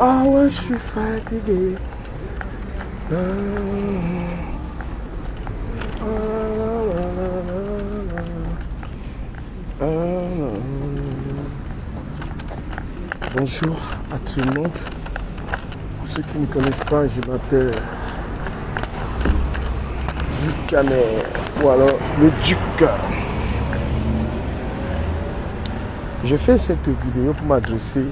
Ah ouais, je suis fatigué. Ah, ah, ah, ah, ah. Bonjour à tout le monde. Pour ceux qui ne me connaissent pas, je m'appelle Duc Camer, ou alors le Duc. Je fais cette vidéo pour m'adresser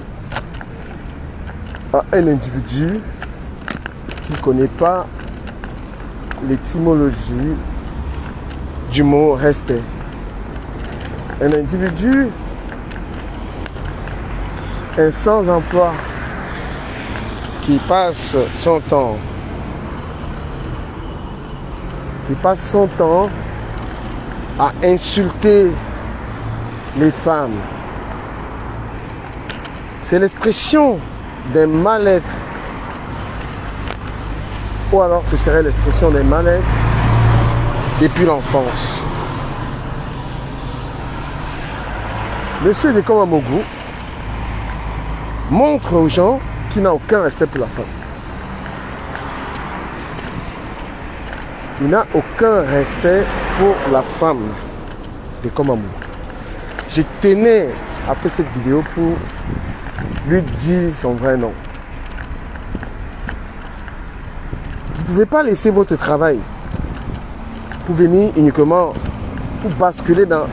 à un individu qui ne connaît pas l'étymologie du mot respect. Un individu, un sans-emploi qui passe son temps à insulter les femmes. C'est l'expression d'un mal-être, ou alors ce serait l'expression d'un mal-être depuis l'enfance. Monsieur Dekomamogu montre aux gens qu'il n'a aucun respect pour la femme. Il n'a aucun respect pour la femme Dekomamogu. Je tenais à faire cette vidéo pour lui dire son vrai nom. Vous ne pouvez pas laisser votre travail pour venir uniquement pour basculer dans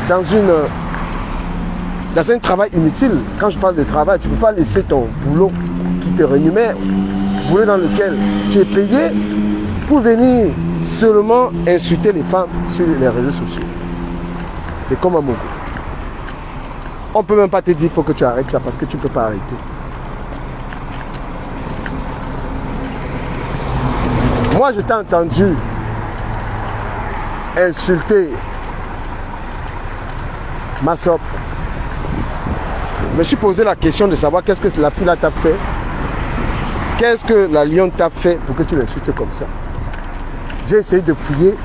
un travail inutile. Quand je parle de travail, tu ne peux pas laisser ton boulot qui te rémunère, boulot dans lequel tu es payé, pour venir seulement insulter les femmes sur les réseaux sociaux. Et comme à Mogo. On ne peut même pas te dire qu'il faut que tu arrêtes ça parce que tu ne peux pas arrêter. Moi, je t'ai entendu insulter Massop. Je me suis posé la question de savoir qu'est-ce que la fille là t'a fait. Qu'est-ce que la lionne t'a fait pour que tu l'insultes comme ça. J'ai essayé de fouiller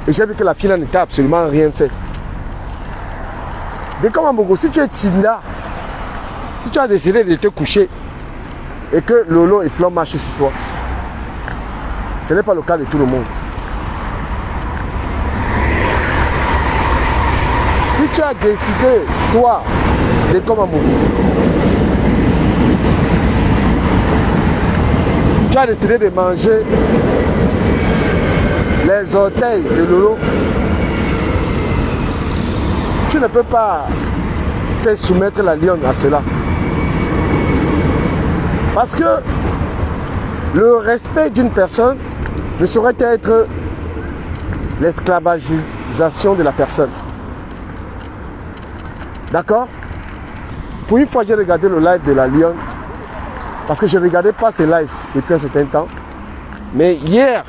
et j'ai vu que la fille là n'était absolument rien fait. Mais comme Amogo, si tu es Tinda, si tu as décidé de te coucher et que Lolo et Flore marchent sur toi, ce n'est pas le cas de tout le monde. Si tu as décidé, toi, de comme Amogo, tu as décidé de manger les orteils de Lolo, tu ne peux pas faire soumettre la lionne à cela. Parce que le respect d'une personne ne saurait être l'esclavagisation de la personne. D'accord? Pour une fois, j'ai regardé le live de la lionne. Parce que je ne regardais pas ses lives depuis un certain temps. Mais hier,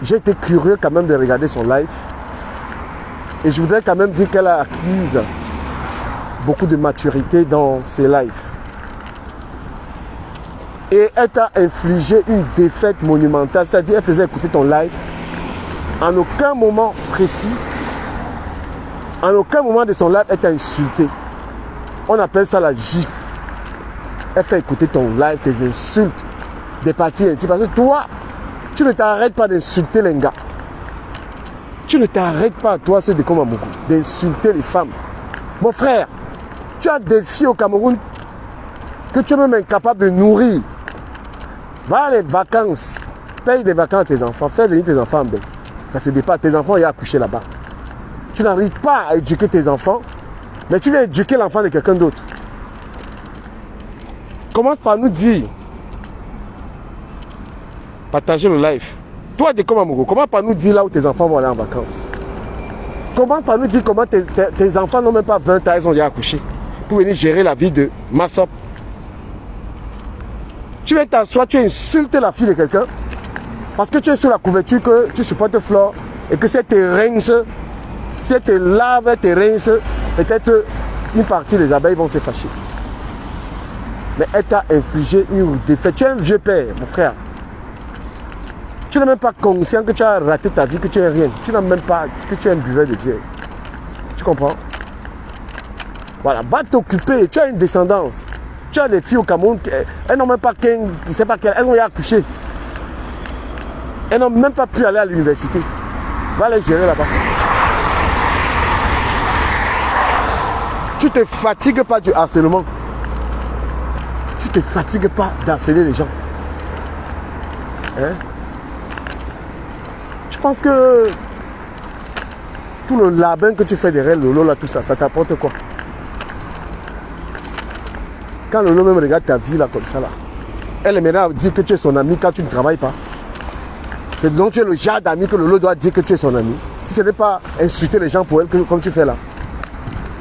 j'ai été curieux quand même de regarder son live. Et je voudrais quand même dire qu'elle a acquis beaucoup de maturité dans ses lives. Et elle t'a infligé une défaite monumentale. C'est-à-dire, elle faisait écouter ton live. En aucun moment précis, en aucun moment de son live, elle t'a insulté. On appelle ça la gifle. Elle fait écouter ton live, tes insultes, des parties intimes. Parce que toi, tu ne t'arrêtes pas d'insulter les gars. Tu ne t'arrêtes pas, toi, ceux de Komamougou, d'insulter les femmes. Mon frère, tu as des filles au Cameroun que tu es même incapable de nourrir. Va les vacances, paye des vacances à tes enfants, fais venir tes enfants en bain. Ça ne te dit pas, tes enfants, il y a accouché là-bas. Tu n'arrives pas à éduquer tes enfants, mais tu viens éduquer l'enfant de quelqu'un d'autre. Commence par nous dire, partagez le live. Toi, de Komamougou, commence par nous dire là où tes enfants vont aller en vacances. Commence par nous dire comment tes enfants n'ont même pas 20 ans, ils ont déjà accouché. Pour venir gérer la vie de Massop. Tu viens t'asseoir, tu insultes la fille de quelqu'un. Parce que tu es sous la couverture que tu supportes Flore. Et que si elle te rince, si elle te lave, elle te rince, peut-être une partie des abeilles vont se fâcher. Mais elle t'a infligé une défaite. Tu es un vieux père, mon frère. Tu n'es même pas conscient que tu as raté ta vie, que tu es rien. Tu n'as même pas, que tu es un buveur de bière. Tu comprends? Voilà, va t'occuper. Tu as une descendance. Tu as des filles au Cameroun, elles n'ont même pas qui ne sait pas quelle, elles ont eu accouché. Elles n'ont même pas pu aller à l'université. Va les gérer là-bas. Tu te fatigues pas du harcèlement. Tu te fatigues pas d'harceler les gens. Hein? Je pense que tout le labin que tu fais derrière Lolo, là, tout ça, ça t'apporte quoi? Quand Lolo même regarde ta vie là comme ça là, elle aimerait dire que tu es son ami quand tu ne travailles pas. C'est donc tu es le genre d'ami que Lolo doit dire que tu es son ami. Si ce n'est pas insulter les gens pour elle comme tu fais là.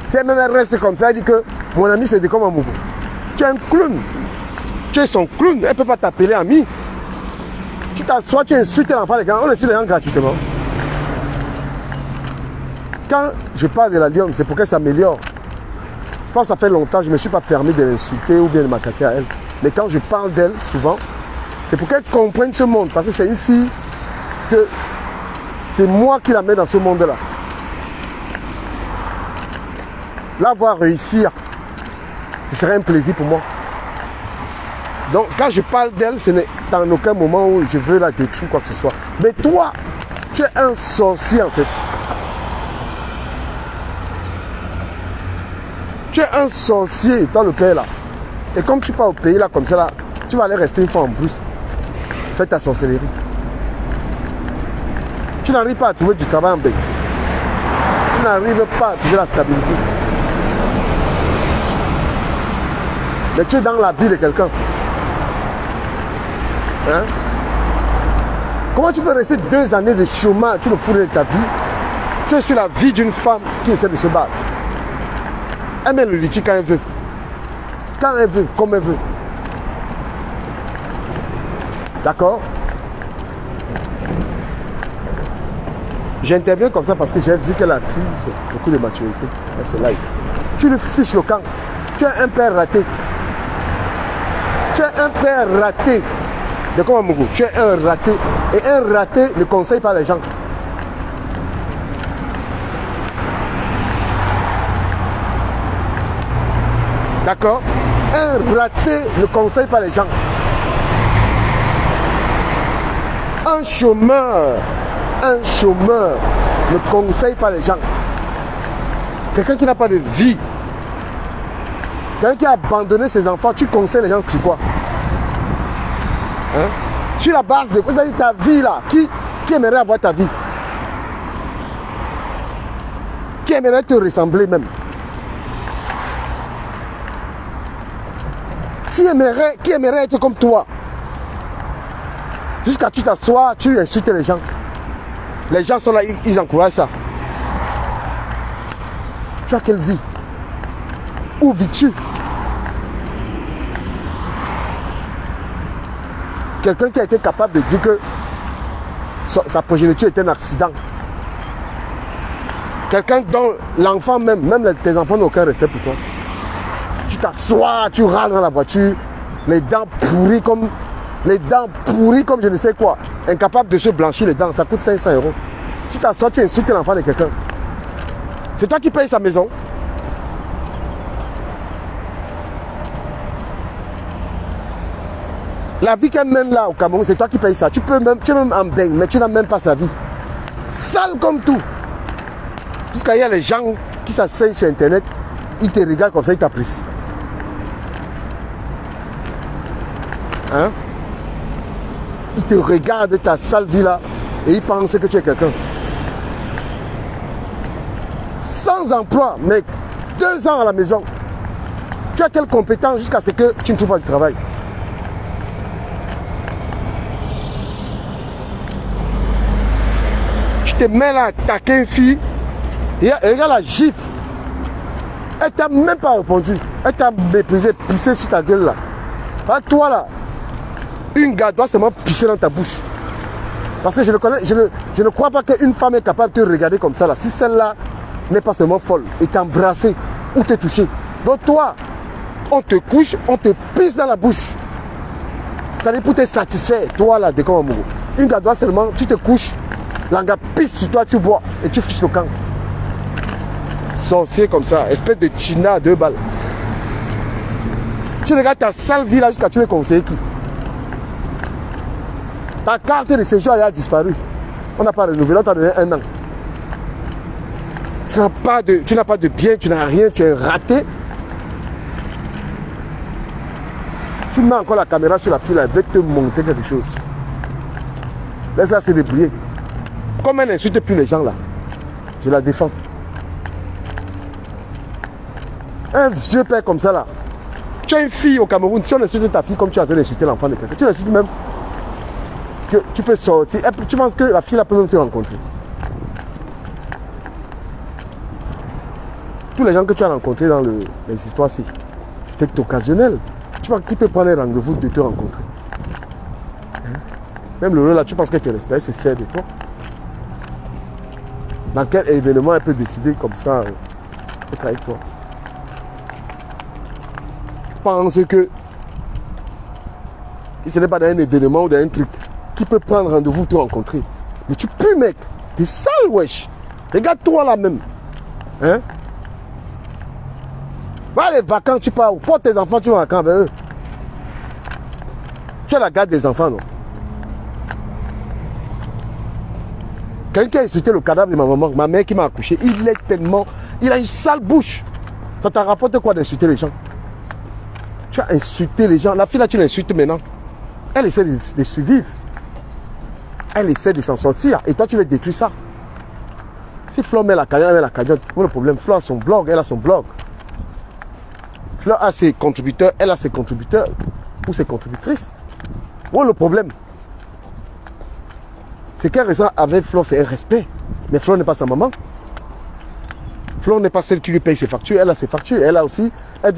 Si elle même reste comme ça, elle dit que mon ami c'est de comme un mouvement. Tu es un clown. Tu es son clown. Elle ne peut pas t'appeler ami. Tu t'assois, tu insultes l'enfant des gens. On insulte les gens gratuitement. Quand je parle de la lionne, c'est pour qu'elle s'améliore. Je pense que ça fait longtemps, je ne me suis pas permis de l'insulter ou bien de m'attaquer à elle. Mais quand je parle d'elle, souvent, c'est pour qu'elle comprenne ce monde. Parce que c'est une fille que c'est moi qui la mets dans ce monde-là. La voir réussir, ce serait un plaisir pour moi. Donc, quand je parle d'elle, ce n'est en aucun moment où je veux la détruire ou quoi que ce soit. Mais toi, tu es un sorcier en fait. Tu es un sorcier dans le pays là. Et comme tu pars au pays là comme ça là, tu vas aller rester une fois en plus. Fais ta sorcellerie. Tu n'arrives pas à trouver du travail en pays. Tu n'arrives pas à trouver la stabilité. Mais tu es dans la vie de quelqu'un. Hein? Comment tu peux rester 2 années de chômage, tu ne fous de ta vie? Tu es sur la vie d'une femme qui essaie de se battre. Elle met le litige quand elle veut. Quand elle veut, comme elle veut. D'accord? J'interviens comme ça parce que j'ai vu qu'elle a pris beaucoup de maturité. C'est live. Tu lui fiches le camp. Tu es un père raté. Tu es un père raté. De comment Mougou? Tu es un raté. Et un raté ne conseille pas les gens. D'accord? Un raté ne conseille pas les gens. Un chômeur ne conseille pas les gens. Quelqu'un qui n'a pas de vie, quelqu'un qui a abandonné ses enfants, tu conseilles les gens sur quoi? Hein? Sur la base de quoi? Ta vie là, qui aimerait avoir ta vie? Qui aimerait te ressembler même? Qui aimerait être comme toi? Jusqu'à tu t'assois, tu insultes les gens. Les gens sont là, ils encouragent ça. Tu as quelle vie? Où vis-tu? Quelqu'un qui a été capable de dire que sa progéniture était un accident. Quelqu'un dont l'enfant même tes enfants n'ont aucun respect pour toi. Tu t'assois, tu râles dans la voiture, les dents pourries comme je ne sais quoi. Incapable de se blanchir les dents, ça coûte 500 €. Tu t'assois, tu insultes l'enfant de quelqu'un. C'est toi qui payes sa maison. La vie qu'elle mène là au Cameroun, c'est toi qui payes ça. Tu es même en bain, mais tu n'as même pas sa vie. Sale comme tout. Jusqu'à il y a les gens qui s'asseyent sur Internet, ils te regardent comme ça, ils t'apprécient. Hein? Ils te regardent ta sale vie là et ils pensent que tu es quelqu'un. Sans emploi, mec, 2 ans à la maison. Tu as quelle compétence jusqu'à ce que tu ne trouves pas du travail? Tu te mets là à attaquer une fille et regarde la gifle. Elle t'a même pas répondu. Elle t'a méprisé, pissé sur ta gueule là. Pas toi là. Une gars doit seulement pisser dans ta bouche. Parce que je ne crois pas qu'une femme est capable de te regarder comme ça là. Si celle-là n'est pas seulement folle et t'embrasser ou te toucher. Donc toi, on te couche, on te pisse dans la bouche. Ça n'est pour te satisfaire. Toi là, de comme amoureux. Une gars doit seulement, tu te couches, l'anga pisse sur toi, tu bois et tu fiches le camp. sorcier comme ça, espèce de Tina à 2 balles. Tu regardes ta sale vie là jusqu'à tu veux conseiller qui? Ta carte de séjour a disparu. On n'a pas renouvelé, on t'a donné 1 an. Tu n'as pas de bien, tu n'as rien, tu es raté. Tu mets encore la caméra sur la fille, elle veut te montrer quelque chose. Laisse-la se débrouiller. Comme elle n'insulte plus les gens là, je la défends. Un vieux père comme ça là. Tu as une fille au Cameroun, si on insulte ta fille comme tu es en train d'insulter l'enfant de quelqu'un, tu l'insultes même que tu peux sortir. Et tu penses que la fille là peut même te rencontrer. Tous les gens que tu as rencontrés dans les histoires-ci, c'était occasionnel. Tu vois qui peut prendre un rendez-vous de te rencontrer. Même le là, tu penses qu'elle te respecte, c'est celle de toi. Dans quel événement elle peut décider comme ça d'être avec toi? Je pense que si ce n'est pas dans un événement ou dans un truc, qui peut prendre rendez-vous te rencontrer? Mais tu peux, mec. T'es sale, wesh. Regarde-toi là même. Hein? Va les vacances, tu pars où? Porte tes enfants, tu vas en vacances avec eux. Tu as la garde des enfants, non? Quelqu'un qui a insulté le cadavre de ma mère qui m'a accouché, il est tellement... Il a une sale bouche. Ça t'a rapporté quoi d'insulter les gens? Tu as insulté les gens. La fille là, tu l'insultes maintenant. Elle essaie de survivre. Elle essaie de s'en sortir. Et toi, tu veux détruire ça. Si Flore met la cagnotte, elle met la cagnotte. Pas le problème. Flore a son blog, elle a son blog. Flore a ses contributeurs, elle a ses contributeurs. Ou ses contributrices. Où est le problème? C'est qu'elle ressent avec Flore, c'est un respect. Mais Flore n'est pas sa maman. Flore n'est pas celle qui lui paye ses factures. Elle a ses factures. Elle a aussi, elle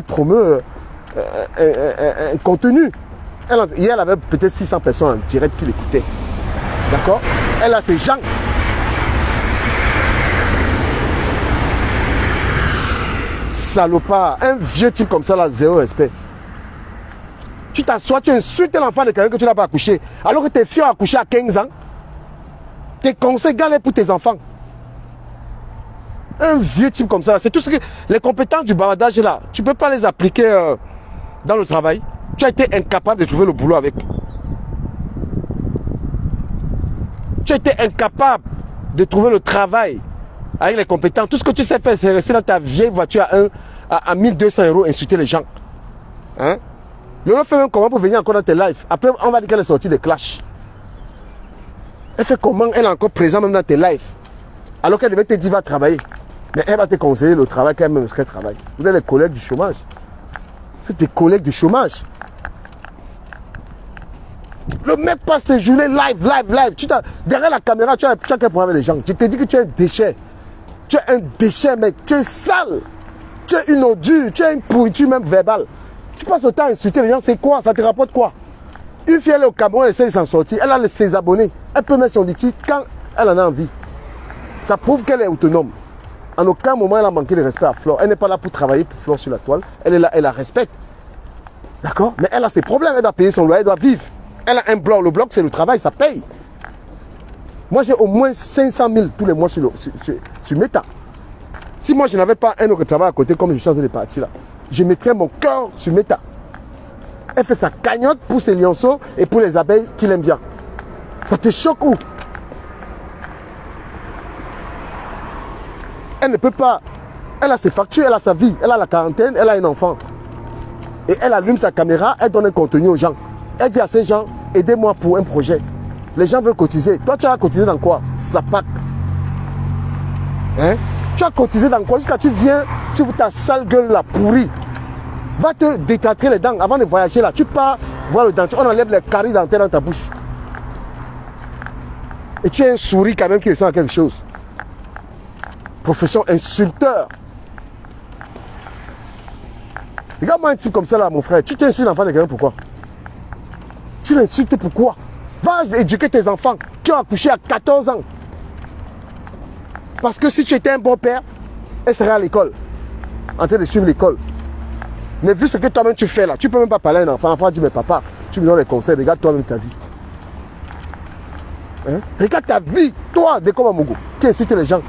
promeut un contenu. Hier, elle avait peut-être 600 personnes en direct qui l'écoutaient. D'accord? Elle a ses gens. Salopard. Un vieux type comme ça, là, zéro respect. Tu t'assois, tu insultes l'enfant de quelqu'un que tu n'as pas accouché. Alors que tes filles ont accouché à 15 ans. Tes conseils galèrent pour tes enfants. Un vieux type comme ça, c'est tout ce que... Les compétences du bavardage là, tu ne peux pas les appliquer dans le travail. Tu as été incapable de trouver le boulot avec. Tu as été incapable de trouver le travail avec les compétences. Tout ce que tu sais faire, c'est rester dans ta vieille voiture à 1200 € insulter les gens. Hein? Le fait même comment pour venir encore dans tes lives. Après, on va dire qu'elle est sortie de clash. Elle fait comment? Elle est encore présente même dans tes lives. Alors qu'elle devait te dire va travailler. Mais elle va te conseiller le travail qu'elle-même qu'elle travaille. Vous êtes les collègues du chômage. C'est des collègues du chômage. Le mec passe ses journées live. Derrière la caméra, tu as qu'un problème avec les gens. Je te dis que tu es un déchet. Tu es un déchet, mec. Tu es sale. Tu es une ordure. Tu es une pourriture même verbale. Tu passes le temps à insulter les gens, c'est quoi? Ça te rapporte quoi? Une fille, elle est au Cameroun, elle essaie de s'en sortir. Elle a ses abonnés. Elle peut mettre son litige quand elle en a envie. Ça prouve qu'elle est autonome. En aucun moment, elle a manqué de respect à Flore. Elle n'est pas là pour travailler pour Flore sur la toile. Elle est là, elle la respecte. D'accord? Mais elle a ses problèmes. Elle doit payer son loyer, elle doit vivre. Elle a un blog. Le blog, c'est le travail, ça paye. Moi, j'ai au moins 500 000 tous les mois sur Meta. Si moi, je n'avais pas un autre travail à côté, comme je suis en train de partir là, je mettrais mon cœur sur Meta. Elle fait sa cagnotte pour ses lionceaux et pour les abeilles qu'il aime bien. Ça te choque où? Elle ne peut pas. Elle a ses factures, elle a sa vie, elle a la quarantaine, elle a un enfant. Et elle allume sa caméra, elle donne un contenu aux gens. Elle dit à ces gens, aidez-moi pour un projet. Les gens veulent cotiser. Toi, tu as cotisé dans quoi? Zapac. Hein? Tu as cotisé dans quoi? Jusqu'à tu viens, tu vois ta sale gueule là, pourrie. Va te détatrer les dents avant de voyager là. Tu pars voir le dentiste, on enlève les caries dentaires dans ta bouche. Et tu as un sourire quand même qui ressemble à quelque chose. Profession insulteur. Regarde-moi un type comme ça là, mon frère. Tu t'insultes l'enfant de quelqu'un, pourquoi? Tu l'insultes pourquoi? Va éduquer tes enfants qui ont accouché à 14 ans. Parce que si tu étais un bon père, elle serait à l'école, en train de suivre l'école. Mais vu ce que toi-même tu fais là, tu ne peux même pas parler à un enfant. L'enfant dit, mais papa, tu me donnes les conseils, regarde toi-même ta vie. Hein? Regarde ta vie, toi, de comme Amogo, qui insulte les gens.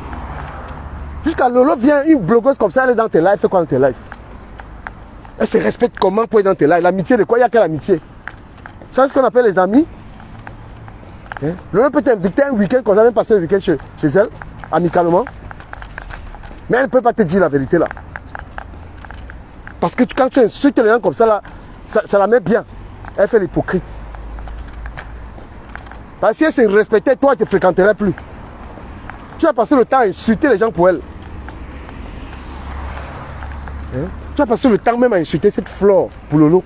Jusqu'à Lolo vient, une blogueuse comme ça, elle est dans tes lives, elle fait quoi dans tes lives? Elle se respecte comment pour être dans tes lives? L'amitié de quoi? Il n'y a quelle amitié? C'est ce qu'on appelle les amis. Hein? Lolo peut t'inviter un week-end, quand même passer le week-end chez elle, amicalement. Mais elle ne peut pas te dire la vérité là. Parce que quand tu insultes les gens comme ça, là, ça la met bien. Elle fait l'hypocrite. Parce que si elle se respectait, toi, tu ne te fréquenterais plus. Tu as passé le temps à insulter les gens pour elle. Hein? Tu as passé le temps même à insulter cette flore pour Lolo.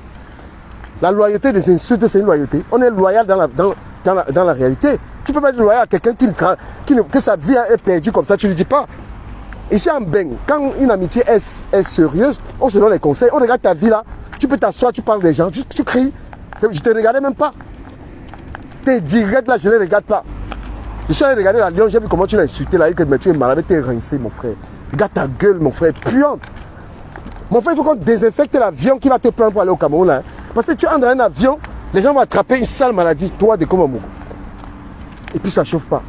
La loyauté des insultes, c'est une loyauté. On est loyal dans la réalité. Tu ne peux pas être loyal à quelqu'un que sa vie est perdue comme ça, tu ne lui dis pas. Ici en Beng, quand une amitié est sérieuse, on se donne les conseils, on regarde ta vie là, tu peux t'asseoir, tu parles des gens, tu cries. Je ne te regardais même pas. Tes directs là, je ne les regarde pas. Je suis allé regarder la Lyon, j'ai vu comment tu l'as insulté là, et que tu es malade, tu es rincé, mon frère. Regarde ta gueule, mon frère, puante. Mon frère, il faut qu'on désinfecte l'avion qui va te prendre pour aller au Cameroun là. Parce que tu entres dans un avion, les gens vont attraper une sale maladie, toi de Komamou. Et puis ça ne chauffe pas.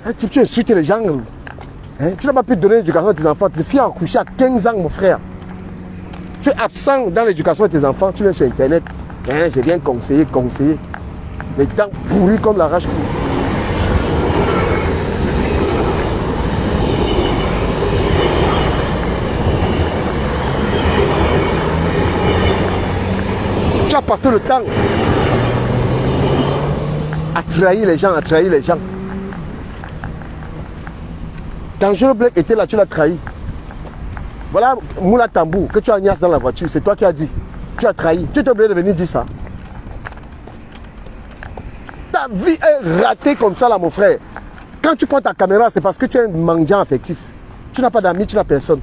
Hein, tu insultes les gens. Hein? Tu n'as pas pu donner l'éducation à tes enfants. Tes filles ont accouché à 15 ans, mon frère. Tu es absent dans l'éducation de tes enfants. Tu viens sur Internet. Hein, j'ai bien conseillé. Les dents pourries comme la rage. Tu as passé le temps à trahir les gens, Dangereux Black était là, tu l'as trahi. Voilà Moula Tambou, que tu as agnasse dans la voiture, c'est toi qui as dit. Tu as trahi. Tu t'es obligé de venir dire ça. Ta vie est ratée comme ça là, mon frère. Quand tu prends ta caméra, c'est parce que tu es un mendiant affectif. Tu n'as pas d'amis, tu n'as personne.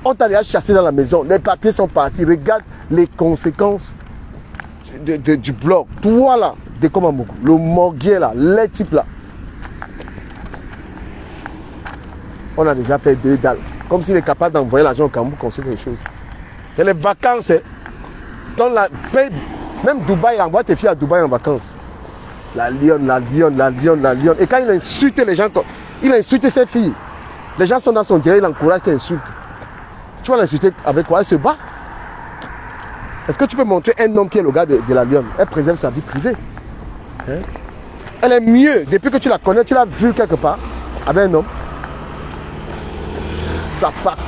On t'a déjà chassé dans la maison, les papiers sont partis. Regarde les conséquences du blog. Toi là, de Komamoukou, le morguier là, les types là. On a déjà fait 2 dalles. Comme s'il est capable d'envoyer l'argent au Cameroun pour construire quelque chose. Et les vacances, même Dubaï, il envoie tes filles à Dubaï en vacances. La lionne. Et quand il insulte les gens, il insulte ses filles. Les gens sont dans son direct, il encourage qu'elle insulte. Tu vas l'insulter avec quoi? Elle se bat. Est-ce que tu peux montrer un homme qui est le gars de la lionne? Elle préserve sa vie privée. Hein? Elle est mieux. Depuis que tu la connais, tu l'as vue quelque part avec un homme. Ça pack.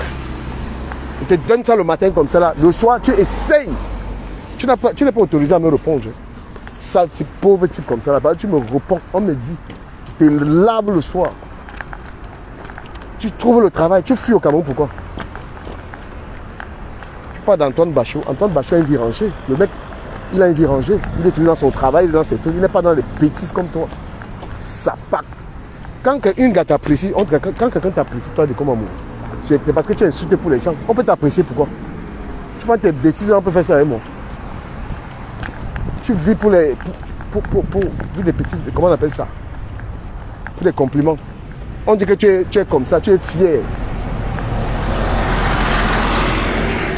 Il te donne ça le matin comme ça là. Le soir, tu essayes. Tu n'es pas autorisé à me répondre. Sale type, pauvre type comme ça là. Tu me réponds. On me dit. Tu te laves le soir. Tu trouves le travail. Tu fuis au Cameroun. Pourquoi? Tu parles d'Antoine Bachot. Antoine Bachot a une vie rangée. Le mec, il a une vie rangée. Il est toujours dans son travail. Il est dans ses trucs. Il n'est pas dans les bêtises comme toi. Ça pack. Quand quelqu'un t'apprécie, quand quelqu'un t'apprécie, toi de comment mourir. C'est parce que tu es insulté pour les gens. On peut t'apprécier pourquoi? Tu prends tes bêtises, on peut faire ça avec moi. Tu vis pour les bêtises, comment on appelle ça? Pour les compliments. On dit que tu es comme ça, tu es fier.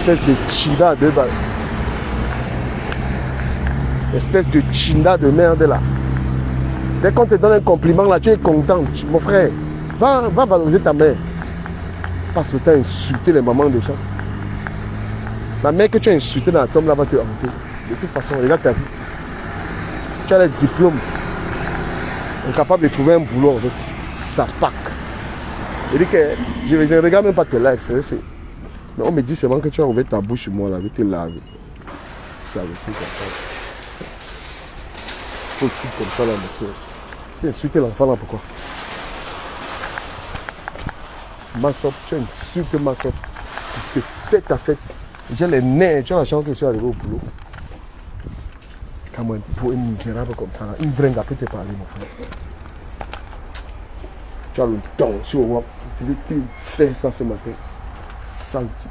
Espèce de chida à 2 balles. Espèce de chinda de merde là. Dès qu'on te donne un compliment là, tu es content. Mon frère, va valoriser ta mère. Passe le temps à insulter les mamans des gens. La mère que tu as insultée dans la tombe là va te hanter. De toute façon, regarde ta vie. Tu as les diplômes. Incapable de trouver un boulot avec. Ça pack. Je dis que je ne regarde même pas tes lives. Mais on me dit seulement que tu as ouvert ta bouche sur moi là, avec tes laver. Ça veut plus comme ça. Faut-il comme ça là, mon frère. Tu as insulté l'enfant là, pourquoi? Massop, tu insultes Massop. Tu te fais ta fête. J'ai les nerfs, tu as la chance que je suis arrivé au boulot. Quand moi, pour un misérable comme ça, une vraie peut te parler, mon frère. Tu as le don sur le web. Tu veux faire ça ce matin. Sale type.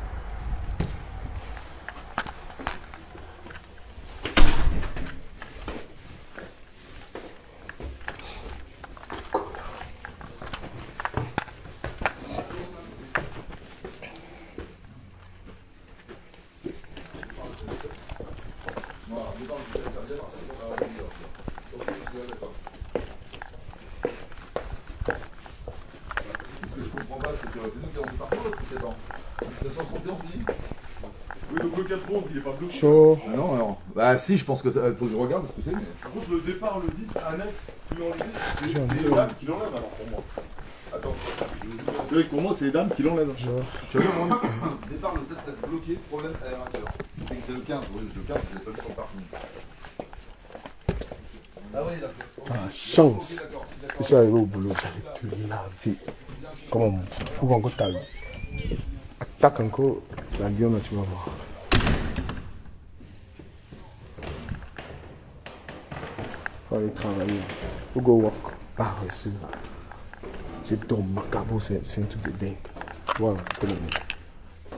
c'est nous qui avons fait partout le précédent. 1971, tu dis? Oui, donc le 411, il est pas bloqué. Chaud. Ah non, alors. Bah si, je pense que ça. Faut que je regarde ce que c'est. Mais... Par contre, le départ, le 10, annexe, tu l'enlèves, c'est J'ai un les peu. dames qui l'enlèvent alors pour moi. Attends. C'est vrai que pour moi, c'est les dames qui l'enlèvent. Tu vois, moi Départ le 7-7 bloqué, problème aérateur. C'est le 15, oui, le 15, je l'ai pas vu sur le parking. Ah oui, d'accord. Ah, chance. Je suis arrivé au boulot, j'allais te laver. Comment on va encore t'aller. Attaque encore la guillaume, tu vas voir. Faut aller travailler. Faut go work. Ah, ouais, c'est là. J'ai ton macabre, c'est un truc de dingue. Voilà,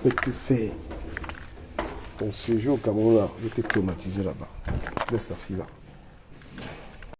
fais que faire. Ton séjour au Cameroun, là, je t'ai traumatisé là-bas. Laisse la fille là.